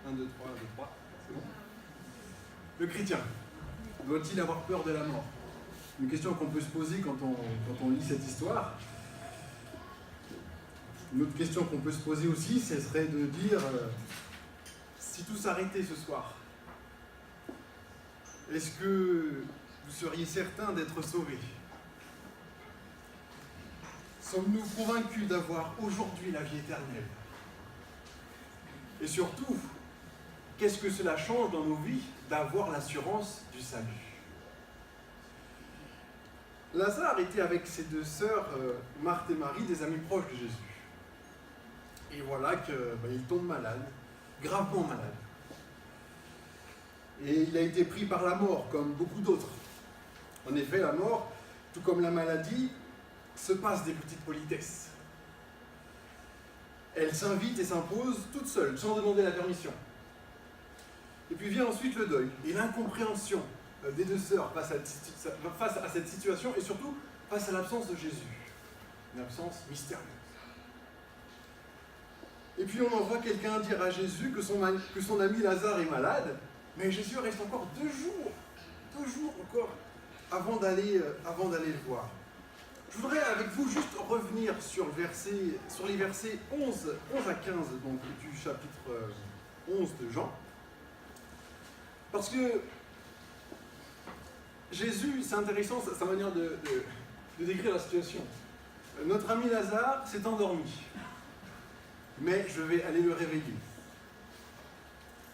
1, 2, 3, 1, 2, 3. C'est bon. Le chrétien doit-il avoir peur de la mort? Une question qu'on peut se poser quand on lit cette histoire. Une autre question qu'on peut se poser aussi, ce serait de dire si tout s'arrêtait ce soir, est-ce que vous seriez certain d'être sauvés? Sommes-nous convaincus d'avoir aujourd'hui la vie éternelle? Et surtout, qu'est-ce que cela change dans nos vies d'avoir l'assurance du salut? Lazare était avec ses deux sœurs, Marthe et Marie, des amis proches de Jésus. Et voilà qu'il tombe malade, gravement malade. Et il a été pris par la mort, comme beaucoup d'autres. En effet, la mort, tout comme la maladie, se passe des petites politesses. Elle s'invite et s'impose toute seule, sans demander la permission. Et puis vient ensuite le deuil et l'incompréhension des deux sœurs face à cette situation et surtout face à l'absence de Jésus. Une absence mystérieuse. Et puis on envoie quelqu'un dire à Jésus que son ami Lazare est malade, mais Jésus reste encore 2 jours encore avant d'aller le voir. Je voudrais avec vous juste revenir sur les versets 11 à 15 donc, du chapitre 11 de Jean. Parce que Jésus, c'est intéressant sa manière de décrire la situation. Notre ami Lazare s'est endormi, mais je vais aller le réveiller.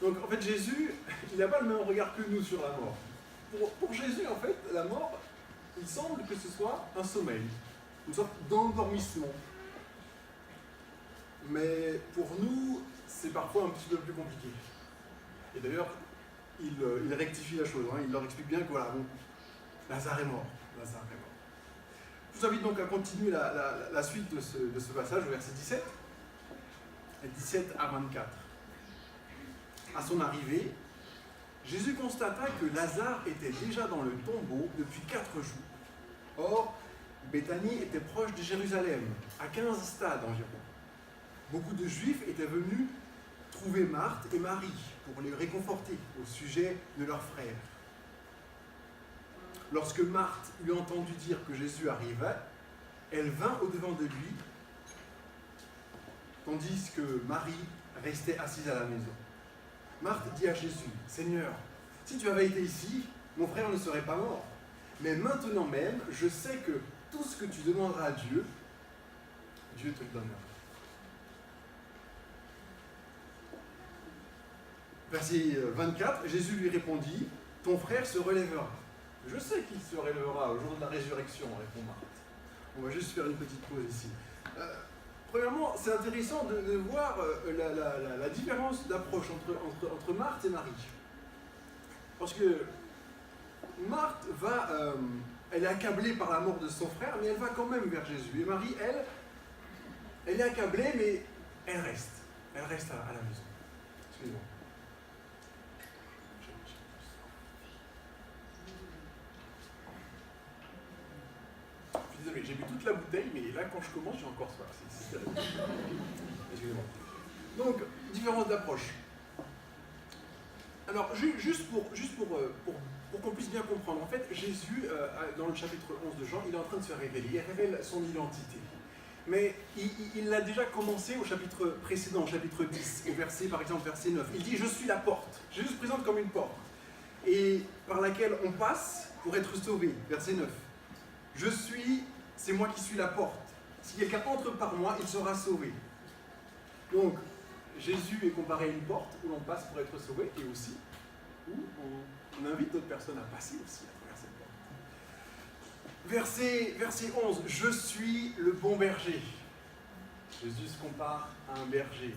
Donc en fait Jésus, il n'a pas le même regard que nous sur la mort. Pour Jésus, en fait, la mort, il semble que ce soit un sommeil, une sorte d'endormissement. Mais pour nous, c'est parfois un petit peu plus compliqué. Et d'ailleurs, il rectifie la chose, il leur explique bien que voilà, bon, Lazare est mort. Je vous invite donc à continuer la suite de ce passage au verset 17, et 17 à 24. À son arrivée, Jésus constata que Lazare était déjà dans le tombeau depuis 4 jours. Or, Béthanie était proche de Jérusalem, à 15 stades environ. Beaucoup de Juifs étaient venus trouver Marthe et Marie pour les réconforter au sujet de leur frère. Lorsque Marthe eut entendu dire que Jésus arrivait, elle vint au-devant de lui, tandis que Marie restait assise à la maison. Marthe dit à Jésus, « Seigneur, si tu avais été ici, mon frère ne serait pas mort. Mais maintenant même, je sais que tout ce que tu demanderas à Dieu, Dieu te le donnera. » Verset 24, Jésus lui répondit, « Ton frère se relèvera. » « Je sais qu'il se relèvera au jour de la résurrection, répond Marthe. On va juste faire une petite pause ici. Premièrement, c'est intéressant de voir la différence d'approche entre Marthe et Marie. Parce que Marthe elle est accablée par la mort de son frère, mais elle va quand même vers Jésus. Et Marie, elle est accablée, mais elle reste. Elle reste à la maison. Excusez-moi. Désolé, j'ai bu toute la bouteille, mais là, quand je commence, j'ai encore soif. C'est terrible. Excusez-moi. Donc, différence d'approche. Alors, juste pour qu'on puisse bien comprendre, en fait, Jésus, dans le chapitre 11 de Jean, il est en train de se révéler. Il révèle son identité. Mais il l'a déjà commencé au chapitre précédent, au chapitre 10, par exemple, verset 9. Il dit « Je suis la porte ». Jésus se présente comme une porte, et par laquelle on passe pour être sauvé. Verset 9. C'est moi qui suis la porte. Si quelqu'un entre par moi, il sera sauvé. Donc, Jésus est comparé à une porte où l'on passe pour être sauvé, et aussi où on invite d'autres personnes à passer aussi à travers cette porte. Verset 11, « Je suis le bon berger ». Jésus se compare à un berger.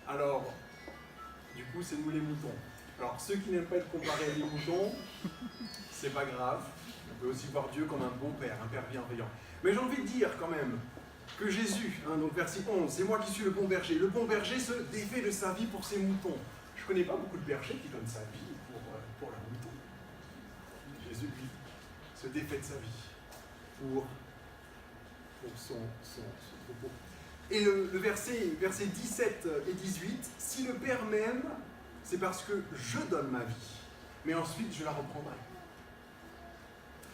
Alors, du coup, c'est nous les moutons. Alors, ceux qui n'aiment pas être comparés à des moutons, c'est pas grave. On peut aussi voir Dieu comme un bon père, un père bienveillant. Mais j'ai envie de dire quand même que Jésus, donc verset 11, c'est moi qui suis le bon berger. Le bon berger se défait de sa vie pour ses moutons. Je ne connais pas beaucoup de bergers qui donnent sa vie pour leurs moutons. Jésus, lui, se défait de sa vie pour son troupeau. Et le verset 17 et 18, si le Père m'aime, c'est parce que je donne ma vie, mais ensuite je la reprendrai.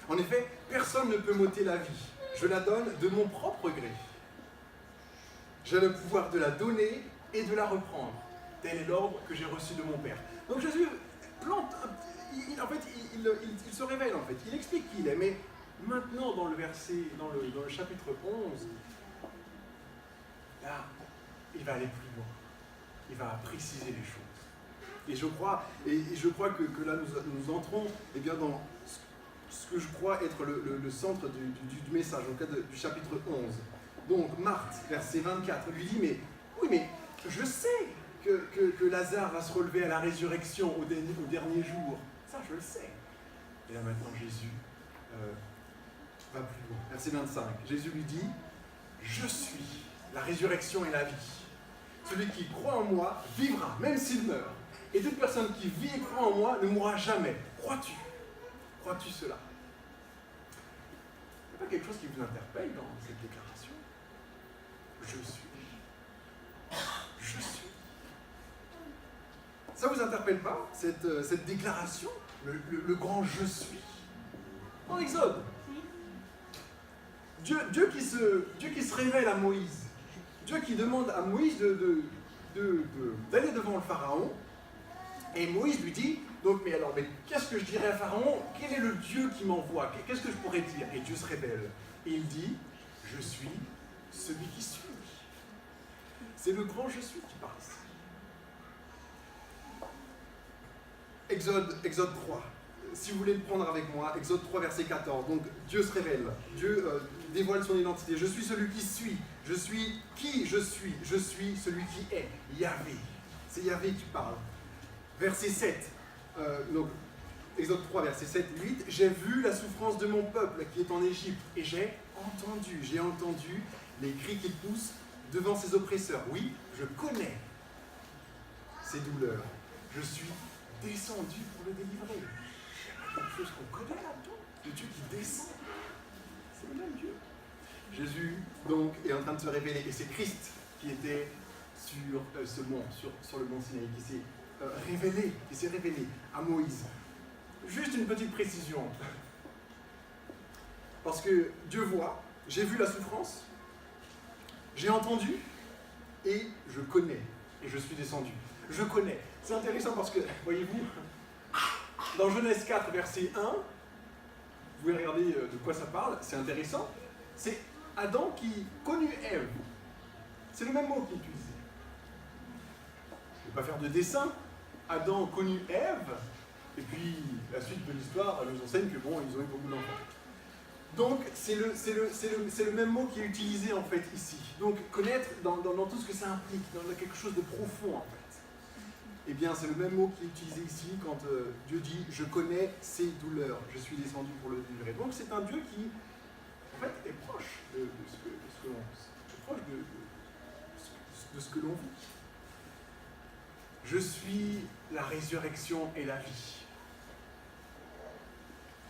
En effet, personne ne peut m'ôter la vie. Je la donne de mon propre gré. J'ai le pouvoir de la donner et de la reprendre. Tel est l'ordre que j'ai reçu de mon Père. Donc Jésus plante, il se révèle en fait. Il explique qui il est, mais maintenant dans le chapitre 11, là, il va aller plus loin. Il va préciser les choses. Et je crois que là nous entrons dans ce que je crois être le centre du message, au cas du chapitre 11. Donc Marthe, verset 24, lui dit, mais je sais que Lazare va se relever à la résurrection au dernier jour. Ça, je le sais. Et là maintenant, Jésus va plus loin. Verset 25, Jésus lui dit, je suis la résurrection et la vie. Celui qui croit en moi vivra, même s'il meurt. Et toute personne qui vit et croit en moi ne mourra jamais. Crois-tu? Crois-tu cela? Il n'y a pas quelque chose qui vous interpelle dans cette déclaration? Je suis. Je suis. Ça ne vous interpelle pas, cette déclaration, le grand je suis? En Exode, Dieu qui se révèle à Moïse, Dieu qui demande à Moïse d'aller devant le Pharaon, et Moïse lui dit, mais qu'est-ce que je dirais à Pharaon? Quel est le Dieu qui m'envoie? Qu'est-ce que je pourrais dire? Et Dieu se révèle, et il dit, je suis celui qui suis. C'est le grand je suis qui parle ici. Exode 3. Si vous voulez le prendre avec moi, Exode 3, verset 14. Donc, Dieu se révèle. Dieu dévoile son identité. Je suis celui qui suis. Je suis qui je suis. Je suis celui qui est. Yahvé. C'est Yahvé qui parle. Verset 7. Donc, Exode 3, verset 7, 8. J'ai vu la souffrance de mon peuple qui est en Égypte. Et j'ai entendu les cris qu'il pousse devant ses oppresseurs. Oui, je connais ses douleurs. Je suis descendu pour le délivrer. Il y a quelque chose qu'on connaît là-dedans. Le Dieu qui descend. C'est le même Dieu. Jésus, donc, est en train de se révéler. Et c'est Christ qui était sur ce mont, sur le mont Sinaï, qui s'est révélé à Moïse. Juste une petite précision. Parce que Dieu voit, j'ai vu la souffrance, j'ai entendu, et je connais. Et je suis descendu. Je connais. C'est intéressant parce que, voyez-vous, dans Genèse 4, verset 1, vous pouvez regarder de quoi ça parle, c'est intéressant. C'est Adam qui connut Ève. C'est le même mot qui est utilisé. Je ne vais pas faire de dessin. Adam connut Ève, et puis la suite de l'histoire nous enseigne que bon, ils ont eu beaucoup d'enfants. Donc, c'est le même mot qui est utilisé en fait ici. Donc, connaître dans tout ce que ça implique, dans quelque chose de profond en fait. Eh bien, c'est le même mot qui est utilisé ici quand Dieu dit « Je connais ses douleurs, je suis descendu pour le délivrer ». Donc, c'est un Dieu qui, en fait, est proche de ce que l'on vit. Je suis la résurrection et la vie.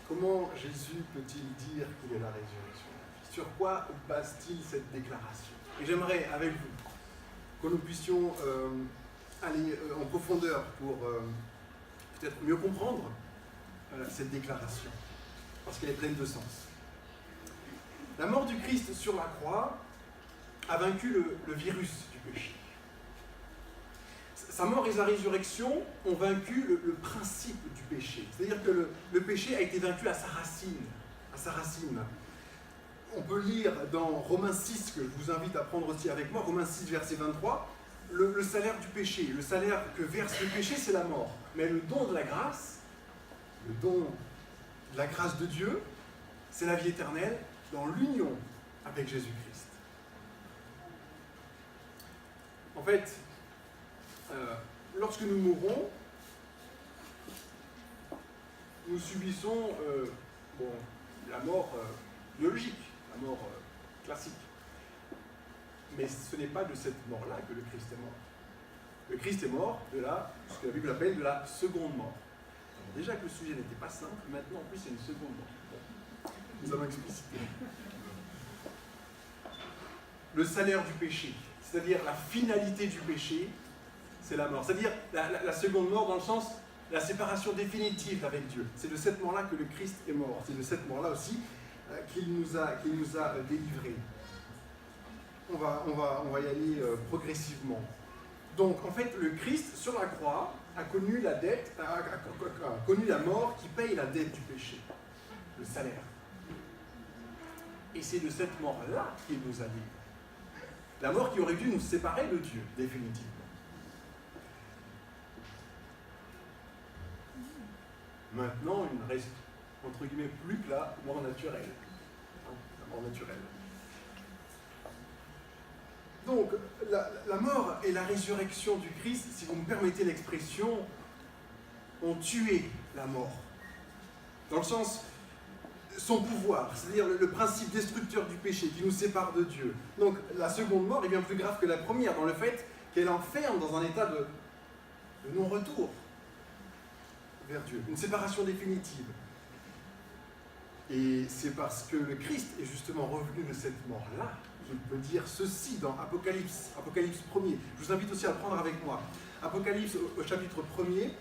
Comment Jésus peut-il dire qu'il est la résurrection et la vie? Sur quoi base-t-il cette déclaration? Et j'aimerais, avec vous, que nous puissions aller en profondeur pour peut-être mieux comprendre cette déclaration, parce qu'elle est pleine de sens. La mort du Christ sur la croix a vaincu le virus du péché. Sa mort et sa résurrection ont vaincu le principe du péché. C'est-à-dire que le péché a été vaincu à sa racine. On peut lire dans Romains 6, que je vous invite à prendre aussi avec moi, Romains 6, verset 23, le salaire du péché. Le salaire que verse le péché, c'est la mort. Mais le don de la grâce de Dieu, c'est la vie éternelle dans l'union avec Jésus-Christ. En fait, lorsque nous mourrons, nous subissons la mort biologique, la mort classique. Mais ce n'est pas de cette mort-là que le Christ est mort. Le Christ est mort de ce que la Bible appelle de la seconde mort. Alors déjà que le sujet n'était pas simple, maintenant en plus c'est une seconde mort. Bon, nous allons expliciter. le salaire du péché, c'est-à-dire la finalité du péché, c'est la mort. C'est-à-dire la seconde mort dans le sens, la séparation définitive avec Dieu. C'est de cette mort-là que le Christ est mort. C'est de cette mort-là aussi qu'il nous a délivrés. On va y aller progressivement. Donc, en fait, le Christ, sur la croix, a connu la dette, a connu la mort qui paye la dette du péché, le salaire. Et c'est de cette mort-là qu'il nous a délivrés. La mort qui aurait dû nous séparer de Dieu, définitivement. Maintenant, il ne reste, entre guillemets, plus que la mort naturelle. La mort naturelle. Donc, la mort et la résurrection du Christ, si vous me permettez l'expression, ont tué la mort. Dans le sens, son pouvoir, c'est-à-dire le principe destructeur du péché qui nous sépare de Dieu. Donc, la seconde mort est bien plus grave que la première, dans le fait qu'elle enferme dans un état de non-retour vers Dieu, une séparation définitive. Et c'est parce que le Christ est justement revenu de cette mort-là qu'il peut dire ceci dans Apocalypse 1er. Je vous invite aussi à le prendre avec moi. Apocalypse au chapitre 1er,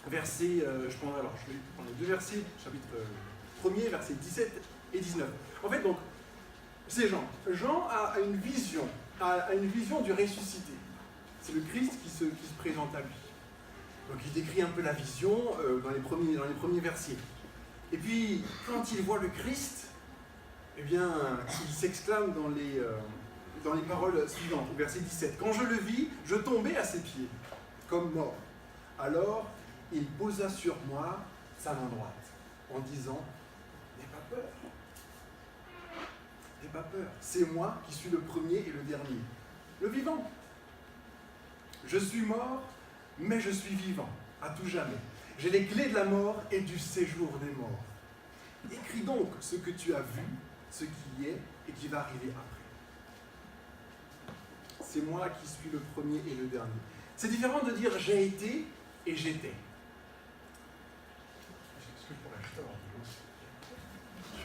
verset, je vais prendre les deux versets, chapitre 1er, versets 17 et 19. En fait, donc, c'est Jean. Jean a une vision du ressuscité. C'est le Christ qui se présente à lui. Donc il décrit un peu la vision dans les premiers versets. Et puis, quand il voit le Christ, eh bien, il s'exclame dans les paroles suivantes, au verset 17. « Quand je le vis, je tombai à ses pieds, comme mort. Alors, il posa sur moi sa main droite, en disant, « N'aie pas peur. N'aie pas peur. C'est moi qui suis le premier et le dernier, le vivant. Je suis mort, mais je suis vivant, à tout jamais. J'ai les clés de la mort et du séjour des morts. Écris donc ce que tu as vu, ce qui est et qui va arriver après. C'est moi qui suis le premier et le dernier. » C'est différent de dire « j'ai été et j'étais ». Est-ce que je pourrais acheter un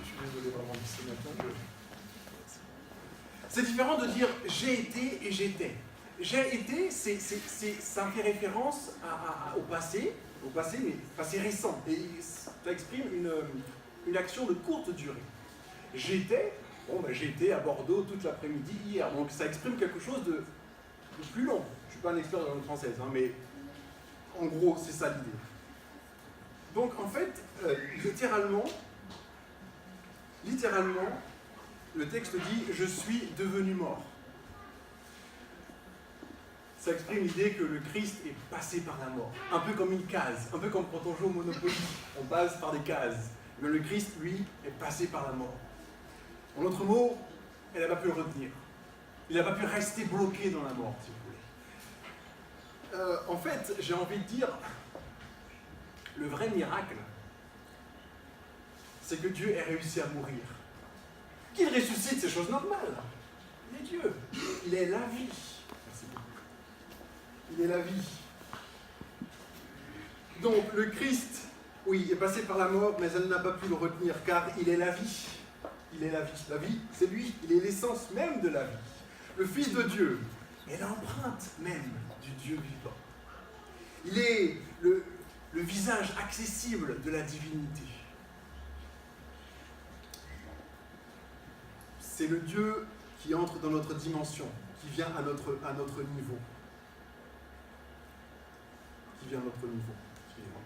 Je suis désolé vraiment de ce matin. C'est différent de dire « j'ai été et j'étais ». J'ai été, ça fait référence au passé, mais passé récent. Et ça exprime une action de courte durée. J'étais à Bordeaux toute l'après-midi hier. Donc ça exprime quelque chose de plus long. Je ne suis pas un expert de la langue française, mais en gros, c'est ça l'idée. Donc en fait, littéralement, le texte dit « je suis devenu mort ». Ça exprime l'idée que le Christ est passé par la mort, un peu comme une case, un peu comme quand on joue au Monopoly, on passe par des cases. Mais le Christ, lui, est passé par la mort. En d'autres mots, elle n'a pas pu le retenir. Il n'a pas pu rester bloqué dans la mort, si vous voulez. En fait, j'ai envie de dire, le vrai miracle, c'est que Dieu ait réussi à mourir. Qu'il ressuscite, c'est chose normale. Il est Dieu, il est la vie. Il est la vie. Donc le Christ, oui, est passé par la mort, mais elle n'a pas pu le retenir, car il est la vie. Il est la vie. La vie, c'est lui. Il est l'essence même de la vie. Le Fils de Dieu est l'empreinte même du Dieu vivant. Il est le visage accessible de la divinité. C'est le Dieu qui entre dans notre dimension, qui vient à notre niveau. Qui vient à notre niveau. Excusez-moi.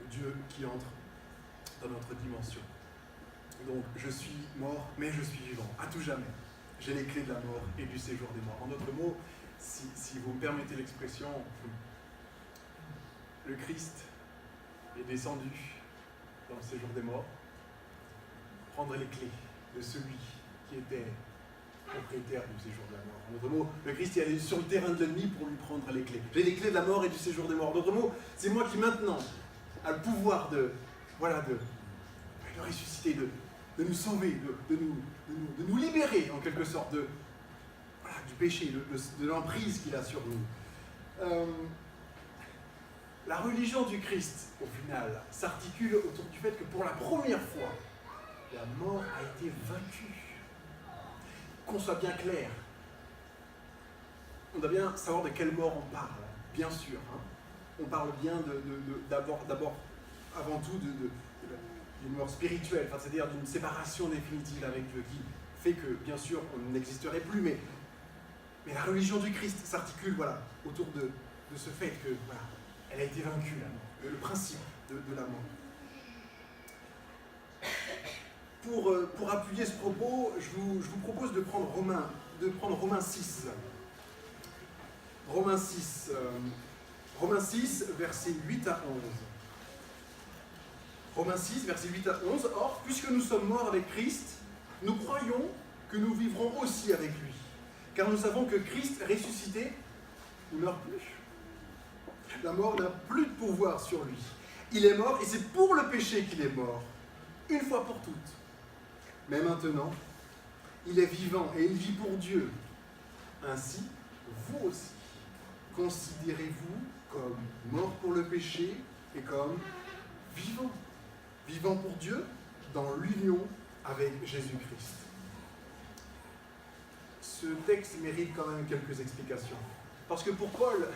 Le Dieu qui entre dans notre dimension. Donc, je suis mort, mais je suis vivant, à tout jamais. J'ai les clés de la mort et du séjour des morts. En d'autres mots, si vous me permettez l'expression, le Christ est descendu dans le séjour des morts, prendre les clés de celui qui était propriétaire du séjour de la mort. En d'autres mots, le Christ est allé sur le terrain de l'ennemi pour lui prendre les clés. J'ai les clés de la mort et du séjour des morts. En d'autres mots, c'est moi qui maintenant a le pouvoir de ressusciter, de nous sauver, de nous libérer en quelque sorte du péché, de l'emprise qu'il a sur nous. La religion du Christ, au final, s'articule autour du fait que pour la première fois, la mort a été vaincue. Qu'on soit bien clair, on doit bien savoir de quelle mort on parle, bien sûr. Hein. On parle bien d'abord, avant tout, d'une mort spirituelle, enfin, c'est-à-dire d'une séparation définitive avec Dieu, qui fait que, bien sûr, on n'existerait plus, mais la religion du Christ s'articule autour de ce fait que, elle a été vaincue, la mort, le principe de la mort. Pour appuyer ce propos, je vous propose de prendre Romains 6. Romains 6, versets 8 à 11. Romains 6, versets 8 à 11. Or, puisque nous sommes morts avec Christ, nous croyons que nous vivrons aussi avec lui. Car nous savons que Christ ressuscité ne meurt plus. La mort n'a plus de pouvoir sur lui. Il est mort et c'est pour le péché qu'il est mort, une fois pour toutes. Mais maintenant, il est vivant et il vit pour Dieu. Ainsi, vous aussi, considérez-vous comme mort pour le péché et comme vivant. Vivant pour Dieu dans l'union avec Jésus-Christ. Ce texte mérite quand même quelques explications. Parce que pour Paul,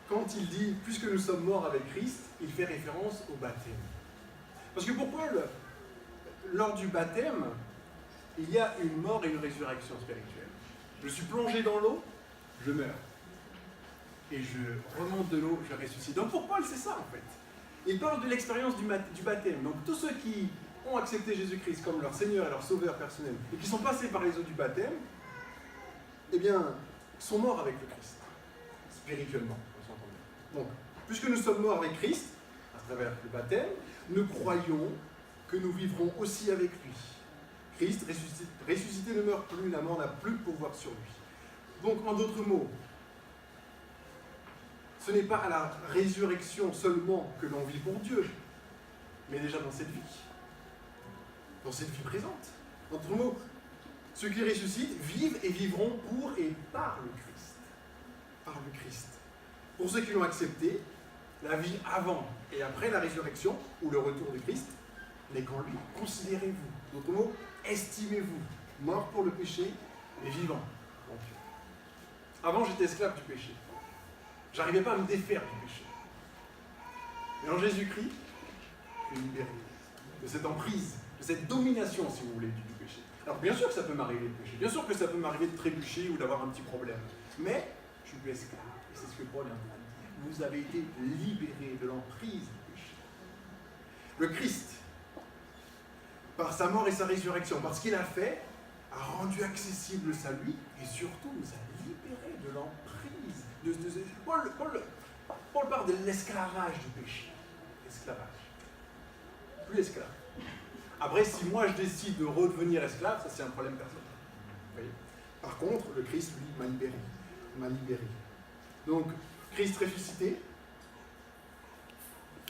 quand il dit « puisque nous sommes morts avec Christ », il fait référence au baptême. Parce que pour Paul, lors du baptême, il y a une mort et une résurrection spirituelle. Je suis plongé dans l'eau, je meurs. Et je remonte de l'eau, je ressuscite. Donc pour Paul, c'est ça en fait. Il parle de l'expérience du baptême. Donc tous ceux qui ont accepté Jésus-Christ comme leur Seigneur et leur Sauveur personnel, et qui sont passés par les eaux du baptême, eh bien, sont morts avec le Christ, spirituellement. Donc, puisque nous sommes morts avec Christ, à travers le baptême, nous croyons que nous vivrons aussi avec lui. Christ ressuscité ne meurt plus, la mort n'a plus de pouvoir sur lui. Donc, en d'autres mots, ce n'est pas à la résurrection seulement que l'on vit pour Dieu, mais déjà dans cette vie présente. En d'autres mots, ceux qui ressuscitent vivent et vivront pour et par le Christ. Par le Christ. Pour ceux qui l'ont accepté, la vie avant et après la résurrection, ou le retour de Christ, n'est qu'en lui. Considérez-vous. D'autres mots, estimez-vous mort pour le péché et vivant en Dieu. Avant, j'étais esclave du péché. J'arrivais pas à me défaire du péché. Mais en Jésus-Christ, je suis libéré de cette emprise, de cette domination, si vous voulez, du péché. Alors bien sûr que ça peut m'arriver de pécher, bien sûr que ça peut m'arriver de trébucher ou d'avoir un petit problème, mais je suis plus esclave. Et c'est ce que Paul est en train de dire. Vous avez été libérés de l'emprise du péché. Le Christ, par sa mort et sa résurrection, par ce qu'il a fait, a rendu accessible le salut et surtout nous a libérés de l'emprise. Paul parle de l'esclavage du péché. Esclavage. Plus esclave. Après, si moi je décide de redevenir esclave, ça c'est un problème personnel. Vous voyez ? Par contre, le Christ, lui, m'a libéré. Donc, Christ ressuscité,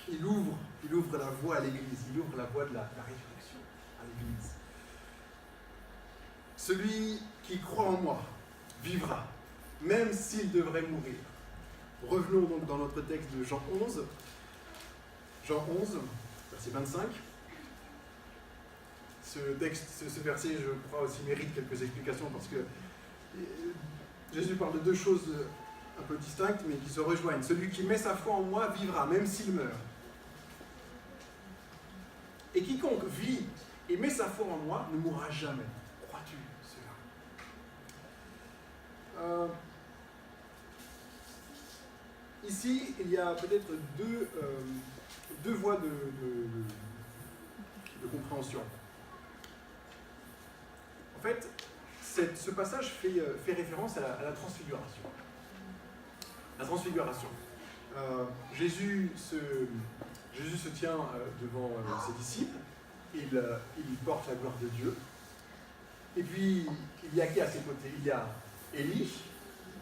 il ouvre la voie à l'Église, il ouvre la voie de la résurrection à l'Église. Celui qui croit en moi vivra, même s'il devrait mourir. Revenons donc dans notre texte de Jean 11. Jean 11, verset 25. Ce verset, je crois aussi, mérite quelques explications parce que Jésus parle de deux choses un peu distinctes mais qui se rejoignent. Celui qui met sa foi en moi vivra, même s'il meurt. Et quiconque vit et met sa foi en moi ne mourra jamais. Crois-tu cela ? Ici, il y a peut-être deux voies de compréhension. En fait, ce passage fait référence à la transfiguration. La transfiguration. Jésus se tient devant ses disciples, il porte la gloire de Dieu, et puis il y a qui à ses côtés ? Il y a Élie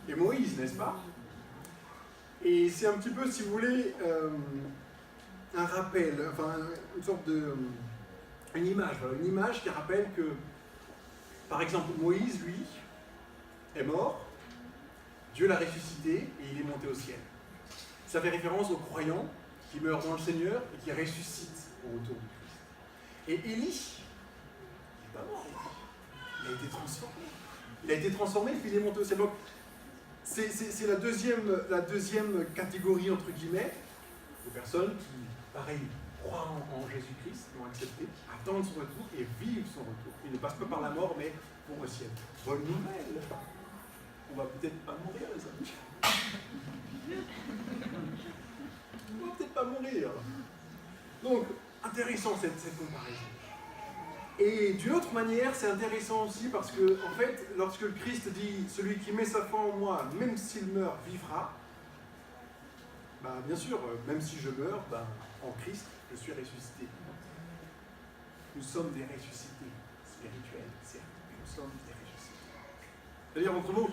et Moïse, n'est-ce pas ? Et c'est un petit peu, si vous voulez, un rappel, enfin une sorte une image qui rappelle que, par exemple, Moïse, lui, est mort, Dieu l'a ressuscité et il est monté au ciel. Ça fait référence aux croyants qui meurent dans le Seigneur et qui ressuscitent au retour du Christ. Et Élie, il n'est pas mort, il a été transformé. Il a été transformé puis il est monté au ciel. Donc, c'est la deuxième catégorie, entre guillemets, de personnes qui, pareil, croient en Jésus-Christ, l'ont accepté, attendent son retour et vivent son retour. Ils ne passent pas par la mort, mais vont au ciel. Bonne nouvelle! On va peut-être pas mourir, les amis. On va peut-être pas mourir. Donc, intéressant cette comparaison. Et d'une autre manière, c'est intéressant aussi parce que, en fait, lorsque le Christ dit « Celui qui met sa foi en moi, même s'il meurt, vivra », bah, bien sûr, même si je meurs, bah, en Christ, je suis ressuscité. Nous sommes des ressuscités spirituels, certes, mais nous sommes des ressuscités. C'est-à-dire, entre mots,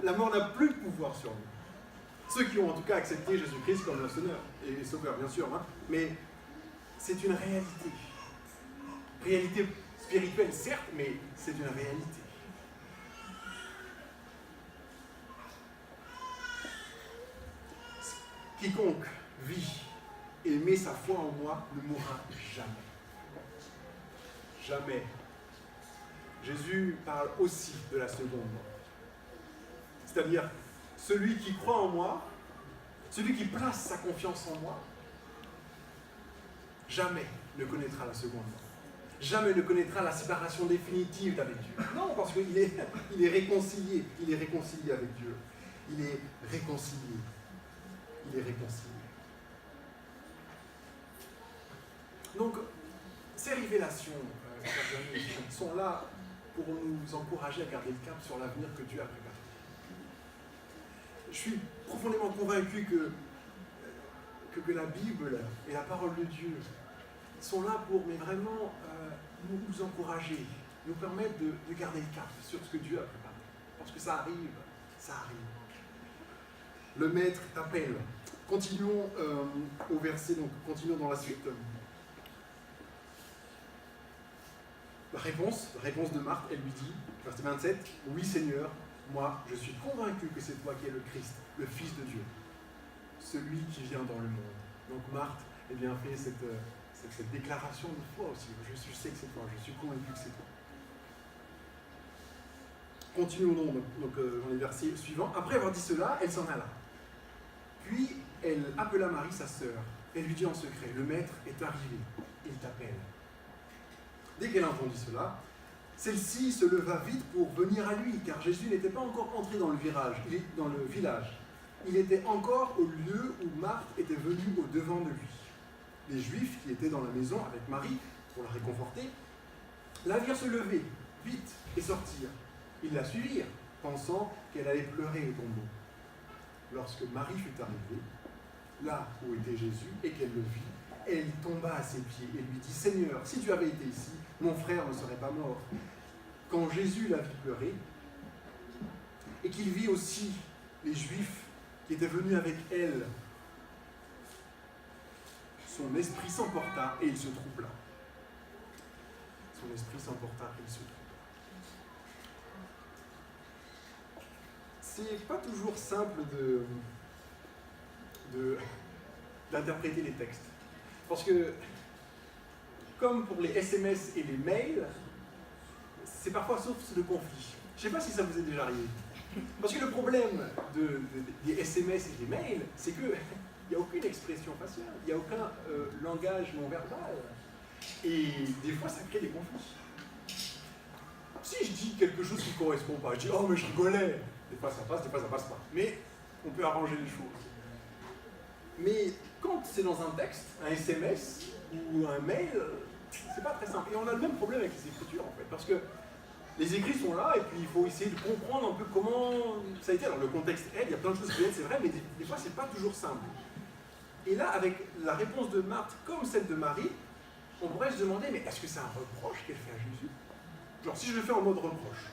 la mort n'a plus de pouvoir sur nous. Ceux qui ont en tout cas accepté Jésus-Christ comme leur Seigneur et Sauveur, bien sûr, hein, mais c'est une réalité. Réalité spirituelle, certes, mais c'est une réalité. Quiconque vit et met sa foi en moi ne mourra jamais. Jamais. Jésus parle aussi de la seconde mort. C'est-à-dire, celui qui croit en moi, celui qui place sa confiance en moi, jamais ne connaîtra la seconde mort. Jamais ne connaîtra la séparation définitive d'avec Dieu. Non, parce qu'il est, réconcilié. Il est réconcilié avec Dieu. Il est réconcilié. Il est réconcilié. Donc, ces révélations, sont là pour nous encourager à garder le cap sur l'avenir que Dieu a préparé. Je suis profondément convaincu que la Bible et la parole de Dieu sont là pour, mais vraiment, nous encourager, nous permettre de garder le cap sur ce que Dieu a préparé. Parce que ça arrive, ça arrive. Le Maître t'appelle. Continuons au verset, donc continuons dans la suite. La réponse de Marthe, elle lui dit, verset 27, « Oui Seigneur, moi je suis convaincu que c'est toi qui es le Christ, le Fils de Dieu, celui qui vient dans le monde. » Donc Marthe, eh bien, fait cette déclaration de foi aussi. Je sais que c'est toi, je suis convaincu que c'est toi. Continuons donc dans les versets suivants. Après avoir dit cela, elle s'en alla. Puis elle appela Marie, sa sœur. Elle lui dit en secret, « Le Maître est arrivé, il t'appelle. » Dès qu'elle entendit cela, celle-ci se leva vite pour venir à lui, car Jésus n'était pas encore entré dans le village. Il était encore au lieu où Marthe était venue au-devant de lui. Les Juifs qui étaient dans la maison avec Marie, pour la réconforter, la virent se lever, vite, et sortir. Ils la suivirent, pensant qu'elle allait pleurer au tombeau. Lorsque Marie fut arrivée, là où était Jésus, et qu'elle le vit, elle tomba à ses pieds et lui dit « Seigneur, si tu avais été ici, mon frère ne serait pas mort. » Quand Jésus la vit pleurer, et qu'il vit aussi les Juifs qui étaient venus avec elle, son esprit s'emporta et il se troubla. Son esprit s'emporta et il se troubla. C'est pas toujours simple d'interpréter les textes. Parce que, comme pour les SMS et les mails, c'est parfois source de conflit. Je ne sais pas si ça vous est déjà arrivé. Parce que le problème des SMS et des mails, c'est qu'il n'y a aucune expression faciale, il n'y a aucun langage non verbal. Et des fois, ça crée des conflits. Si je dis quelque chose qui ne correspond pas, je dis « Oh, mais je rigolais !» Des fois, ça passe, des fois, ça passe pas. Mais on peut arranger les choses. Mais quand c'est dans un texte, un SMS ou un mail, c'est pas très simple. Et on a le même problème avec les écritures, en fait. Parce que les écrits sont là, et puis il faut essayer de comprendre un peu comment ça a été. Alors le contexte aide, il y a plein de choses qui aident, c'est vrai, mais des fois, c'est pas toujours simple. Et là, avec la réponse de Marthe, comme celle de Marie, on pourrait se demander, mais est-ce que c'est un reproche qu'elle fait à Jésus? Genre, si je le fais en mode reproche.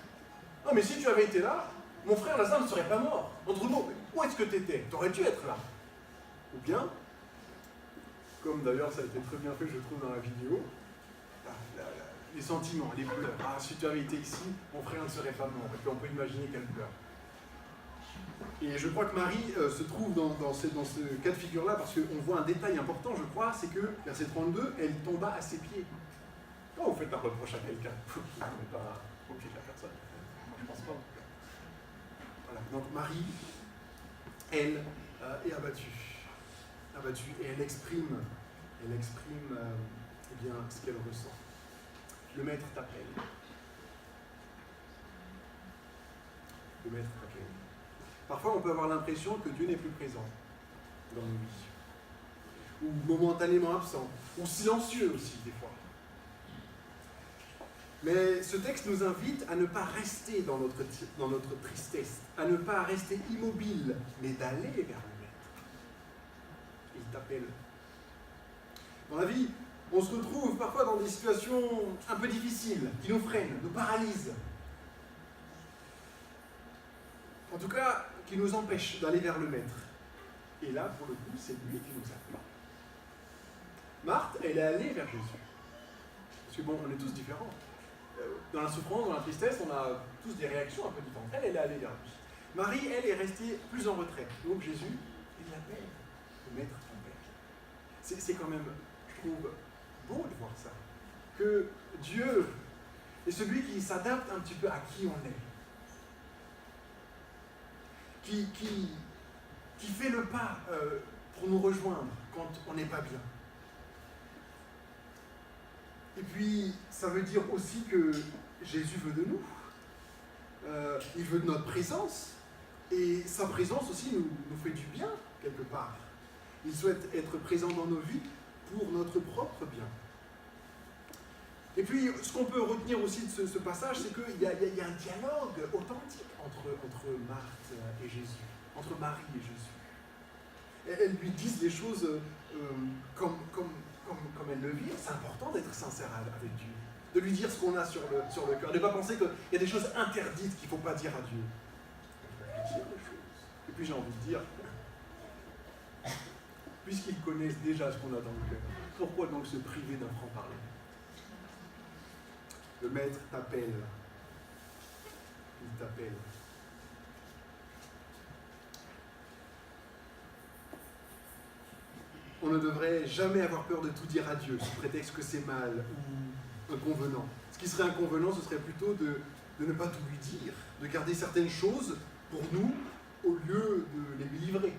Non, mais si tu avais été là, mon frère Lazare ne serait pas mort. Entre nous, où est-ce que tu étais? Tu aurais dû être là. Ou bien, comme d'ailleurs ça a été très bien fait, je trouve, dans la vidéo, les sentiments, les pleurs. Ah, si tu avais été ici, mon frère ne serait pas mort. Et puis on peut imaginer qu'elle pleure. Et je crois que Marie se trouve dans ce cas de figure-là parce qu'on voit un détail important, je crois, c'est que, verset 32, elle tomba à ses pieds. Quand vous faites un reproche à quelqu'un, vous ne tombez pas au pied de la personne. Moi, je ne pense pas. Voilà. Donc Marie, elle, est abattue. Et elle exprime eh bien, ce qu'elle ressent. Le maître t'appelle. Le maître t'appelle. Parfois, on peut avoir l'impression que Dieu n'est plus présent dans nos vies, ou momentanément absent, ou silencieux aussi, des fois. Mais ce texte nous invite à ne pas rester dans notre tristesse, à ne pas rester immobile, mais d'aller vers le Maître. Il t'appelle. Dans la vie, on se retrouve parfois dans des situations un peu difficiles, qui nous freinent, nous paralysent. En tout cas, qui nous empêchent d'aller vers le Maître. Et là, pour le coup, c'est lui qui nous appelle. Marthe, elle est allée vers Jésus. Parce que bon, on est tous différents. Dans la souffrance, dans la tristesse, on a tous des réactions un peu différentes. Elle est allée vers lui. Marie, elle, est restée plus en retrait. Donc Jésus, il l'appelle. Le Maître t'appelle. C'est quand même, je trouve, beau de voir ça. Que Dieu est celui qui s'adapte un petit peu à qui on est. Qui fait le pas pour nous rejoindre quand on n'est pas bien. Et puis, ça veut dire aussi que Jésus veut de nous. Il veut de notre présence. Et sa présence aussi nous fait du bien, quelque part. Il souhaite être présent dans nos vies pour notre propre bien. Et puis, ce qu'on peut retenir aussi de ce passage, c'est qu'il y a un dialogue authentique entre Marthe et Jésus, entre Marie et Jésus. Elles lui disent les choses comme elles le vivent. C'est important d'être sincère avec Dieu, de lui dire ce qu'on a sur le cœur, de ne pas penser qu'il y a des choses interdites qu'il ne faut pas dire à Dieu. On peut lui dire les choses. Et puis j'ai envie de dire, puisqu'ils connaissent déjà ce qu'on a dans le cœur, pourquoi donc se priver d'un franc-parler? Le Maître t'appelle. Il t'appelle. On ne devrait jamais avoir peur de tout dire à Dieu, sous prétexte que c'est mal ou inconvenant. Ce qui serait inconvenant, ce serait plutôt de ne pas tout lui dire, de garder certaines choses pour nous, au lieu de les lui livrer,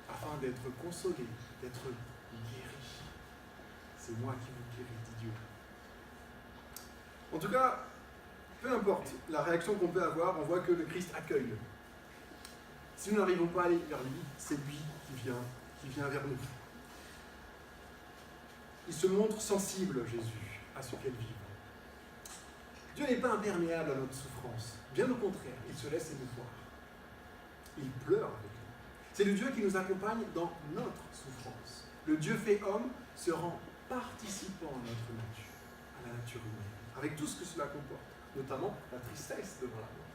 afin d'être consolé, d'être guéri. C'est moi qui vous guéris, dit Dieu. En tout cas, peu importe la réaction qu'on peut avoir, on voit que le Christ accueille. Si nous n'arrivons pas à aller vers lui, c'est lui qui vient vers nous. Il se montre sensible, Jésus, à ce qu'elle vive. Dieu n'est pas imperméable à notre souffrance. Bien au contraire, il se laisse émouvoir. Il pleure avec nous. C'est le Dieu qui nous accompagne dans notre souffrance. Le Dieu fait homme se rend participant à notre nature, à la nature humaine, avec tout ce que cela comporte, notamment la tristesse devant la mort.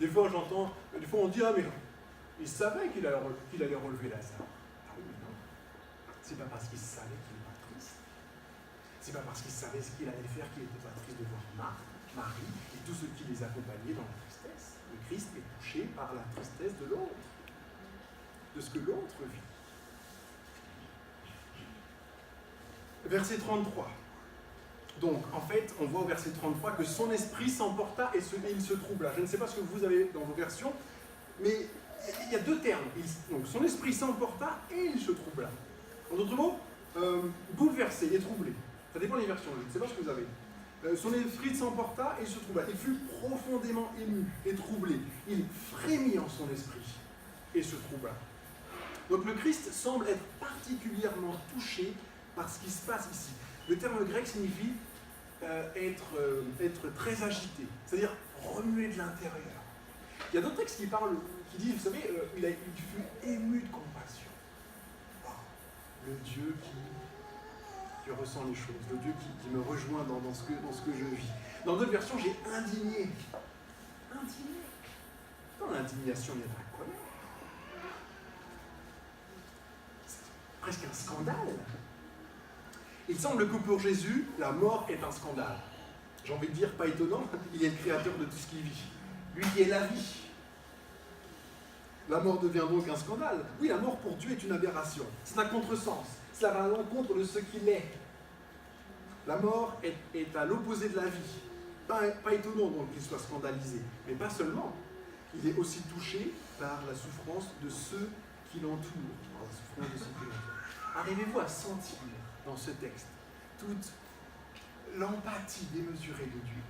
Des fois on dit, ah mais il savait qu'il allait relever Lazare. Ah oui, mais non. C'est pas parce qu'il savait qu'il n'est pas triste. C'est pas parce qu'il savait ce qu'il allait faire qu'il n'était pas triste de voir Marthe, Marie et tous ceux qui les accompagnaient dans la tristesse. Le Christ est touché par la tristesse de l'autre, de ce que l'autre vit. Verset 33. Donc, en fait, on voit au verset 33 que son esprit s'emporta et il se troubla. Je ne sais pas ce que vous avez dans vos versions, mais il y a deux termes. Donc, son esprit s'emporta et il se troubla. En d'autres mots, bouleversé et troublé. Ça dépend des versions, je ne sais pas ce que vous avez. Son esprit s'emporta et il se troubla. Il fut profondément ému et troublé. Il frémit en son esprit et se troubla. Donc, le Christ semble être particulièrement touché par ce qui se passe ici. Le terme grec signifie être très agité, c'est-à-dire remuer de l'intérieur. Il y a d'autres textes qui disent, vous savez, il fut ému de compassion. Oh, le Dieu qui ressent les choses, le Dieu qui me rejoint dans ce que je vis. Dans d'autres versions, j'ai indigné. Indigné. Dans l'indignation, il y a de la colère. C'est presque un scandale. Il semble que pour Jésus, la mort est un scandale. J'ai envie de dire, pas étonnant, il est le créateur de tout ce qui vit. Lui qui est la vie. La mort devient donc un scandale. Oui, la mort pour Dieu est une aberration. C'est un contresens. Cela va à l'encontre de ce qu'il est. La mort est à l'opposé de la vie. Pas étonnant donc qu'il soit scandalisé. Mais pas seulement. Il est aussi touché par la souffrance de ceux qui l'entourent. Par la souffrance de ceux qui l'entourent. Arrivez-vous à sentir dans ce texte toute l'empathie démesurée de Dieu?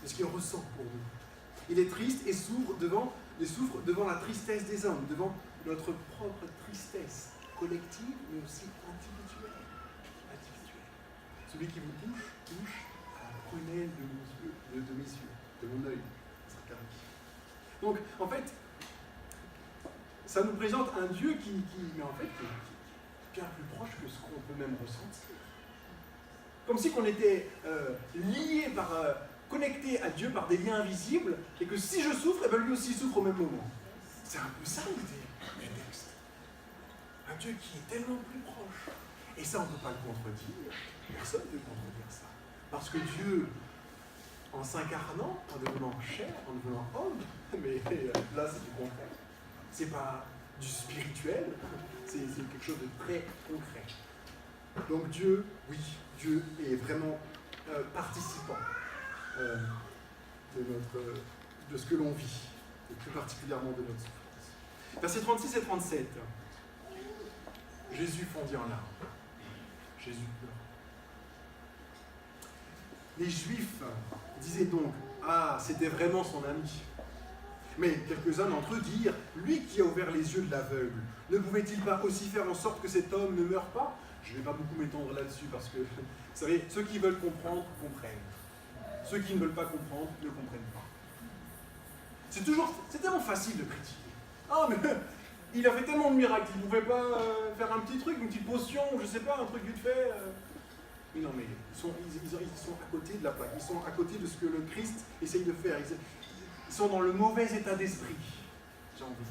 C'est ce qu'il ressent pour nous. Il est triste et souffre devant la tristesse des hommes, devant notre propre tristesse collective, mais aussi individuelle. Celui qui vous touche à la prunelle de mes yeux, de mon œil. Donc, en fait, ça nous présente un Dieu qui est bien plus proche que ce qu'on peut même ressentir. Comme si on était lié connecté à Dieu par des liens invisibles, et que si je souffre, eh bien lui aussi souffre au même moment. C'est un peu ça l'idée du texte. Un Dieu qui est tellement plus proche. Et ça, on ne peut pas le contredire. Personne ne peut contredire ça. Parce que Dieu, en s'incarnant, en devenant chair, en devenant homme, mais là c'est du concret. C'est pas du spirituel, c'est quelque chose de très concret. Donc Dieu, oui, Dieu est vraiment participant de ce que l'on vit, et plus particulièrement de notre souffrance. Versets 36 et 37. Jésus fondit en larmes. Jésus pleure. Les Juifs disaient donc, ah, c'était vraiment son ami. Mais quelques-uns d'entre eux dirent, lui qui a ouvert les yeux de l'aveugle, ne pouvait-il pas aussi faire en sorte que cet homme ne meure pas? Je ne vais pas beaucoup m'étendre là-dessus parce que, vous savez, ceux qui veulent comprendre, comprennent. Ceux qui ne veulent pas comprendre, ne comprennent pas. C'est tellement facile de critiquer. Ah, mais il a fait tellement de miracles, il ne pouvait pas faire un petit truc, une petite potion, je ne sais pas, un truc vite fait. Mais non, mais ils sont à côté de la plaque, ils sont à côté de ce que le Christ essaye de faire. Ils sont dans le mauvais état d'esprit, j'ai envie de dire.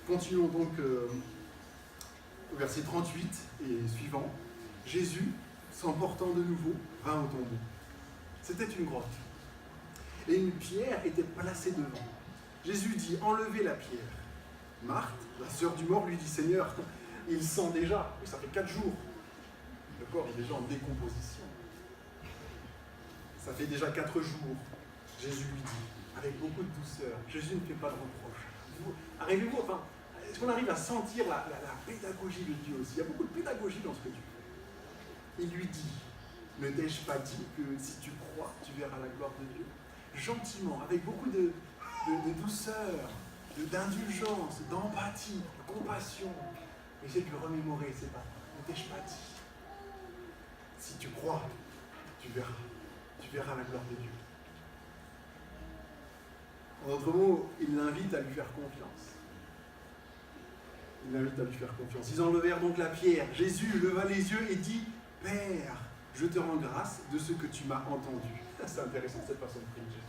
Continuons donc au verset 38 et suivant. Jésus, s'emportant de nouveau, vint au tombeau. C'était une grotte. Et une pierre était placée devant. Jésus dit, enlevez la pierre. Marthe, la sœur du mort, lui dit, Seigneur, il sent déjà, et ça fait 4 jours. Le corps est déjà en décomposition. Ça fait déjà 4 jours. Jésus lui dit, avec beaucoup de douceur, Jésus ne fait pas de reproche. Arrivez-vous, est-ce qu'on arrive à sentir la pédagogie de Dieu aussi? Il y a beaucoup de pédagogie dans ce que Dieu fait. Il lui dit, ne t'ai-je pas dit que si tu crois, tu verras la gloire de Dieu? Gentiment, avec beaucoup de douceur, d'indulgence, d'empathie, de compassion. Essaye de le remémorer, c'est pas. Ne t'ai-je pas dit? Si tu crois, tu verras la gloire de Dieu. En d'autres mots, il l'invite à lui faire confiance. Ils enlevèrent donc la pierre. Jésus leva les yeux et dit, Père, je te rends grâce de ce que tu m'as entendu. C'est intéressant cette façon de prier Jésus.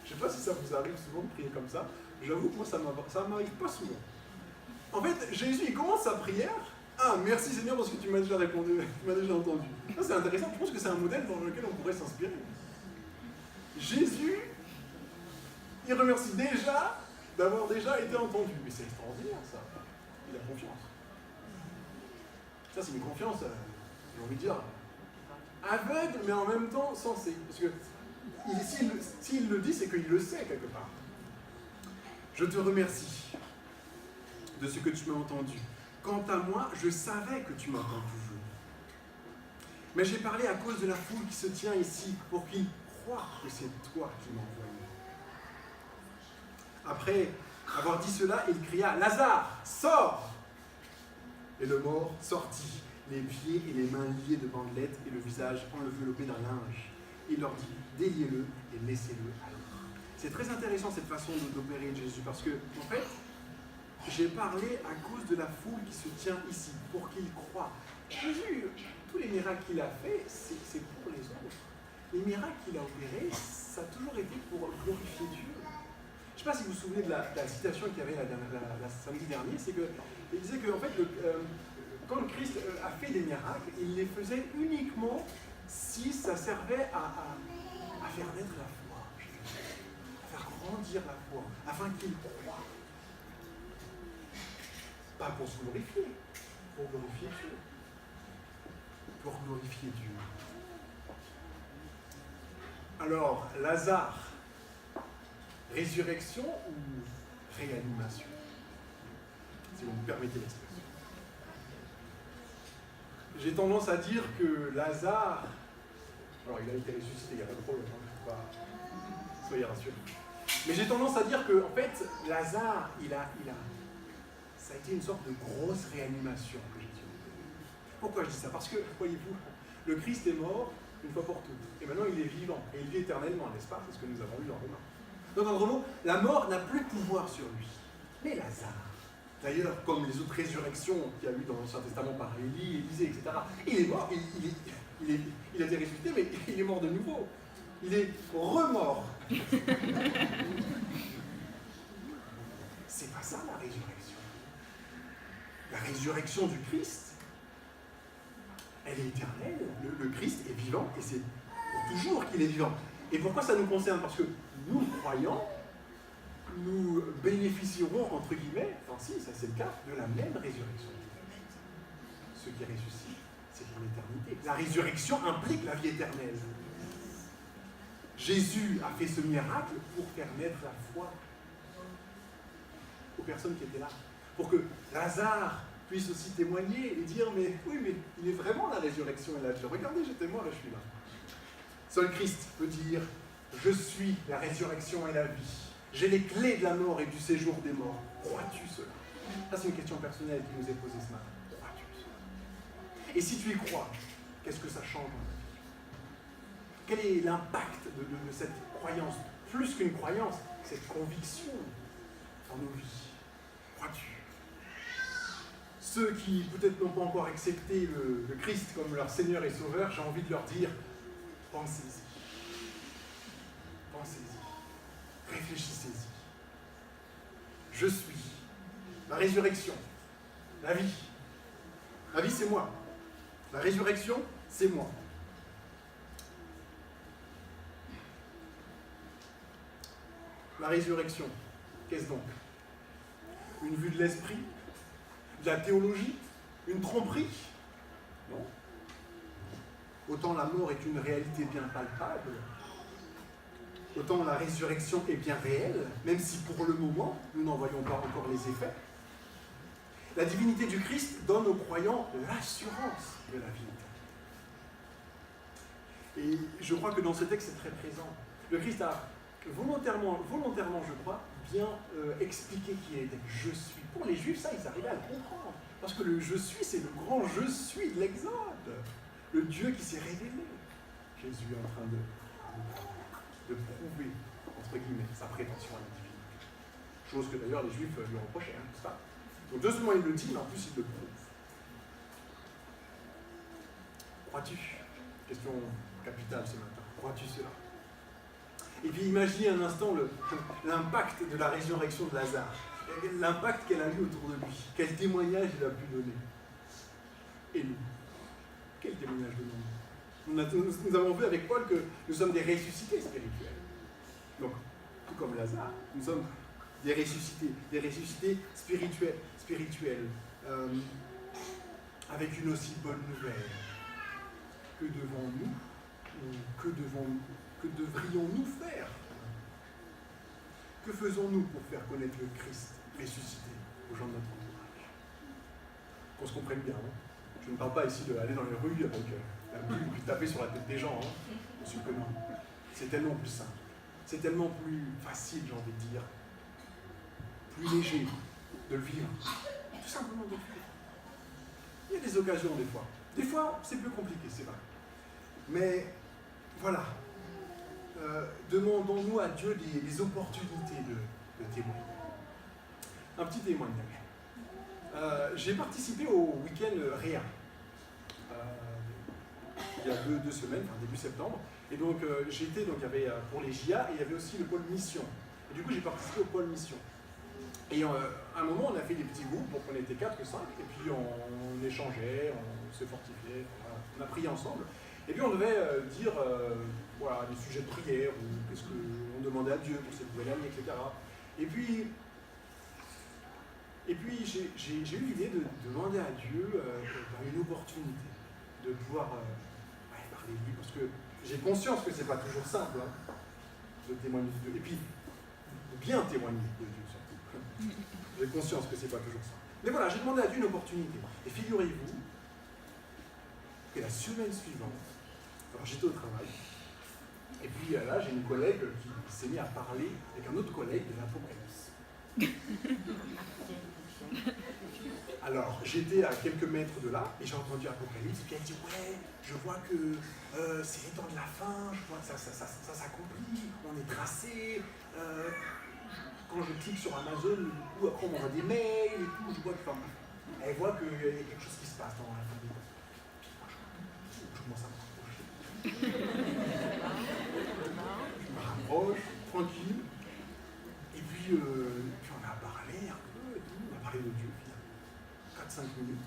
Je ne sais pas si ça vous arrive souvent de prier comme ça. J'avoue que moi, ça ne m'arrive pas souvent. En fait, Jésus, il commence sa prière. Ah, merci Seigneur parce que tu m'as déjà répondu, tu m'as déjà entendu. Ça, c'est intéressant. Je pense que c'est un modèle dans lequel on pourrait s'inspirer. Jésus, il remercie déjà d'avoir déjà été entendu. Mais c'est extraordinaire, ça. Il a confiance. Ça, c'est une confiance, j'ai envie de dire, aveugle, mais en même temps sensée. Parce que s'il le dit, c'est qu'il le sait quelque part. Je te remercie de ce que tu m'as entendu. Quant à moi, je savais que tu m'entends toujours. Mais j'ai parlé à cause de la foule qui se tient ici, pour qu'ils croient que c'est toi qui m'as envoyé. Après avoir dit cela, il cria, Lazare, sors! Et le mort sortit, les pieds et les mains liés de bandelettes et le visage enveloppé d'un linge. Il leur dit, déliez-le et laissez-le aller. C'est très intéressant cette façon d'opérer de Jésus, parce que, en fait, j'ai parlé à cause de la foule qui se tient ici, pour qu'ils croient. Jésus, tous les miracles qu'il a fait, c'est pour les autres. Les miracles qu'il a opérés, ça a toujours été pour glorifier Dieu. Je ne sais pas si vous vous souvenez de la citation qu'il y avait la samedi dernier, c'est qu'il disait que en fait, quand le Christ a fait des miracles, il les faisait uniquement si ça servait à faire naître la foi, à faire grandir la foi, afin qu'il croie. Pas pour se glorifier, pour glorifier Dieu. Pour glorifier Dieu. Alors, Lazare, résurrection ou réanimation? Si vous me permettez l'expression. J'ai tendance à dire que Lazare, alors il a été ressuscité, il n'y a pas de problème, soyez rassurés. Mais j'ai tendance à dire que, en fait, Lazare, ça a été une sorte de grosse réanimation que j'ai dit. Pourquoi je dis ça? Parce que, voyez-vous, le Christ est mort une fois pour toutes. Et maintenant, il est vivant. Et il vit éternellement, n'est-ce pas? C'est ce que nous avons lu dans Romains. Donc, en gros mots, la mort n'a plus de pouvoir sur lui. Mais Lazare, d'ailleurs, comme les autres résurrections qu'il y a eu dans l'Ancien Testament par Élie, Élisée, etc., il est mort, il a été ressuscité, mais il est mort de nouveau. Il est remort. C'est pas ça la résurrection. La résurrection du Christ, elle est éternelle. Le Christ est vivant et c'est pour toujours qu'il est vivant. Et pourquoi ça nous concerne? Parce que nous, croyants, nous bénéficierons, entre guillemets, enfin si, ça c'est le cas, de la même résurrection. Ce qui ressuscite, c'est pour l'éternité. La résurrection implique la vie éternelle. Jésus a fait ce miracle pour faire naître la foi aux personnes qui étaient là. Pour que Lazare puisse aussi témoigner et dire, mais oui, mais il est vraiment la résurrection et la vie. Regardez, j'étais mort et je suis là. Seul Christ peut dire, je suis la résurrection et la vie. J'ai les clés de la mort et du séjour des morts. Crois-tu cela? Ça, c'est une question personnelle qui nous est posée ce matin. Crois-tu cela? Et si tu y crois, qu'est-ce que ça change dans ta vie? Quel est l'impact de cette croyance? Plus qu'une croyance, cette conviction dans nos vies. Crois-tu? Ceux qui peut-être n'ont pas encore accepté le Christ comme leur Seigneur et Sauveur, j'ai envie de leur dire, pensez-y. Pensez-y. Réfléchissez-y. Je suis la résurrection, la vie. La vie, c'est moi. La résurrection, c'est moi. La résurrection, qu'est-ce donc? Une vue de l'esprit? De la théologie? Une tromperie? Non. Autant la mort est une réalité bien palpable, autant la résurrection est bien réelle, même si pour le moment, nous n'en voyons pas encore les effets. La divinité du Christ donne aux croyants l'assurance de la vie éternelle. Et je crois que dans ce texte, c'est très présent. Le Christ a volontairement, je crois, bien expliqué qui il était. Je suis. Pour les Juifs, ça, ils arrivaient à le comprendre. Parce que le je suis, c'est le grand je suis de l'Exode. Le Dieu qui s'est révélé. Jésus est en train de prouver, entre guillemets, sa prétention à la divinité. Chose que d'ailleurs les Juifs lui reprochaient, n'est-ce pas? Donc non seulement il le dit, mais en plus il le prouve. Crois-tu? Question capitale ce matin. Crois-tu cela? Et puis imaginez un instant l'impact de la résurrection de Lazare. L'impact qu'elle a eu autour de lui. Quel témoignage il a pu donner. Et nous? Quel témoignage donnons-nous? Nous avons vu avec Paul que nous sommes des ressuscités spirituels. Donc, tout comme Lazare, nous sommes des ressuscités spirituels, avec une aussi bonne nouvelle. Que devons-nous, que devrions-nous faire? Que faisons-nous pour faire connaître le Christ ressuscité aux gens de notre entourage? Qu'on se comprenne bien, hein? Je ne parle pas ici d'aller dans les rues avec la Bible et puis taper sur la tête des gens, hein? Bien sûr que non. C'est tellement plus simple. C'est tellement plus facile, j'ai envie de dire. Plus léger de le vivre. Tout simplement de le vivre. Il y a des occasions des fois. Des fois, c'est plus compliqué, c'est vrai. Mais voilà. Demandons-nous à Dieu des opportunités de témoigner. Un petit témoignage. J'ai participé au week-end Réa. Il y a deux semaines, enfin début septembre. Et donc j'étais, donc il y avait pour les JA et il y avait aussi le pôle mission. Et du coup j'ai participé au pôle mission. Et à un moment on a fait des petits groupes, donc on était 4 ou 5, et puis on échangeait, on se fortifiait, voilà. On a prié ensemble. Et puis on devait dire voilà, des sujets de prière, ou qu'est-ce qu'on demandait à Dieu pour cette nouvelle année, etc. Et puis j'ai eu l'idée de demander à Dieu une opportunité de pouvoir parler de lui, parce que j'ai conscience que c'est pas toujours simple de témoigner de Dieu. Et puis, de bien témoigner de Dieu surtout. J'ai conscience que c'est pas toujours simple. Mais voilà, j'ai demandé à Dieu une opportunité. Et figurez-vous que la semaine suivante, alors j'étais au travail, et puis là j'ai une collègue qui s'est mise à parler avec un autre collègue de l'Apocalypse. Alors j'étais à quelques mètres de là, et j'ai entendu Apocalypse, et puis elle dit ouais, je vois que c'est les temps de la fin, je vois que ça s'accomplit, on est tracé. Quand je clique sur Amazon, ou après on m'envoie des mails et tout, je vois que, elle voit qu'il y a quelque chose qui se passe dans la fin des temps. Je commence à me rapprocher. Je me rapproche, tranquille. Et puis on a parlé un peu et tout, on a parlé de Dieu, finalement. 4-5 minutes.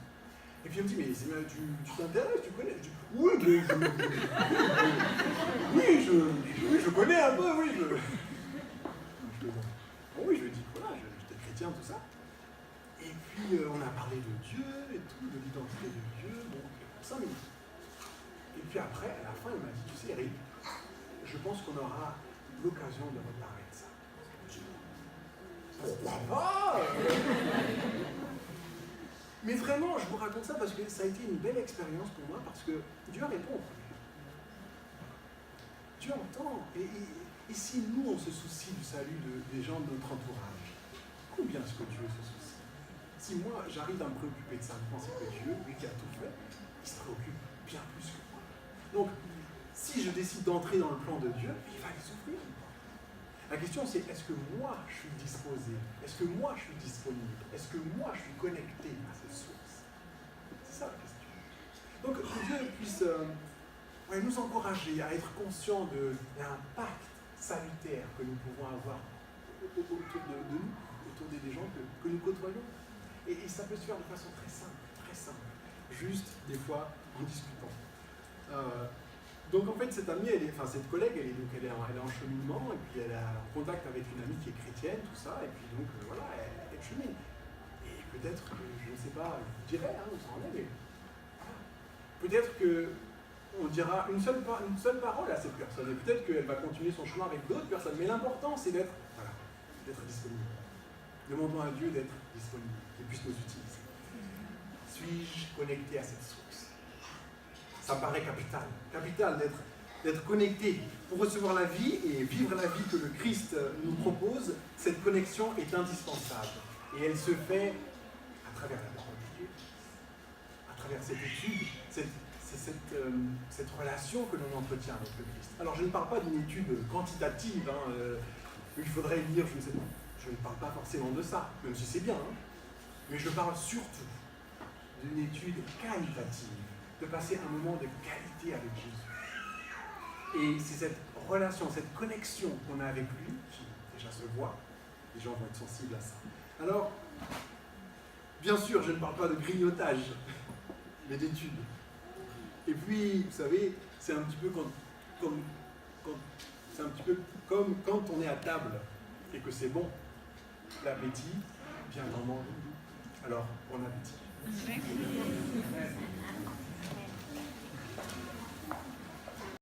Et puis elle me dit, mais tu t'intéresses, tu connais? Je dis, oui, mais je connais un peu, oui. Oui, je lui ai dit, voilà, j'étais chrétien, tout ça. Et puis, on a parlé de Dieu et tout, de l'identité de Dieu, bon, 5 minutes. Et puis après, à la fin, il m'a dit, tu sais, Eric, je pense qu'on aura l'occasion de reparler de ça. Pourquoi pas? Mais vraiment, je vous raconte ça parce que ça a été une belle expérience pour moi, parce que Dieu répond. Dieu entend. Et si nous, on se soucie du salut des gens de notre entourage, combien est-ce que Dieu se soucie? Si moi, j'arrive à me préoccuper de ça, je pense que Dieu, lui qui a tout fait, il se préoccupe bien plus que moi. Donc, si je décide d'entrer dans le plan de Dieu, il va les souffrir. La question, c'est est-ce que moi, je suis disposé? Est-ce que moi, je suis disponible? Est-ce que moi, je suis connecté à cette source? C'est ça la question. Donc, que Dieu puisse nous encourager à être conscients de l'impact salutaire que nous pouvons avoir autour de nous, autour des gens que nous côtoyons. Et ça peut se faire de façon très simple, juste des fois en discutant. Donc en fait, cette amie, cette collègue, elle est en cheminement, et puis elle est en contact avec une amie qui est chrétienne, tout ça, et puis donc voilà, elle chemine. Et peut-être que, je ne sais pas, je dirais, où ça en est, mais voilà. Peut-être qu'on dira une seule parole à cette personne, et peut-être qu'elle va continuer son chemin avec d'autres personnes, mais l'important c'est d'être disponible. Demandons à Dieu d'être disponible, qu'il puisse nous utiliser. Suis-je connecté à cette source? Ça me paraît capital d'être connecté pour recevoir la vie et vivre la vie que le Christ nous propose. Cette connexion est indispensable et elle se fait à travers la parole de Dieu, à travers cette étude, cette relation que l'on entretient avec le Christ. Alors je ne parle pas d'une étude quantitative, il faudrait lire, je ne sais pas, je ne parle pas forcément de ça, même si c'est bien, mais je parle surtout d'une étude qualitative, de passer un moment de qualité avec Jésus. Et c'est cette relation, cette connexion qu'on a avec lui, qui déjà se voit, les gens vont être sensibles à ça. Alors, bien sûr, je ne parle pas de grignotage, mais d'études. Et puis, vous savez, c'est un petit peu comme quand on est à table et que c'est bon, l'appétit vient en manger. Alors, bon appétit.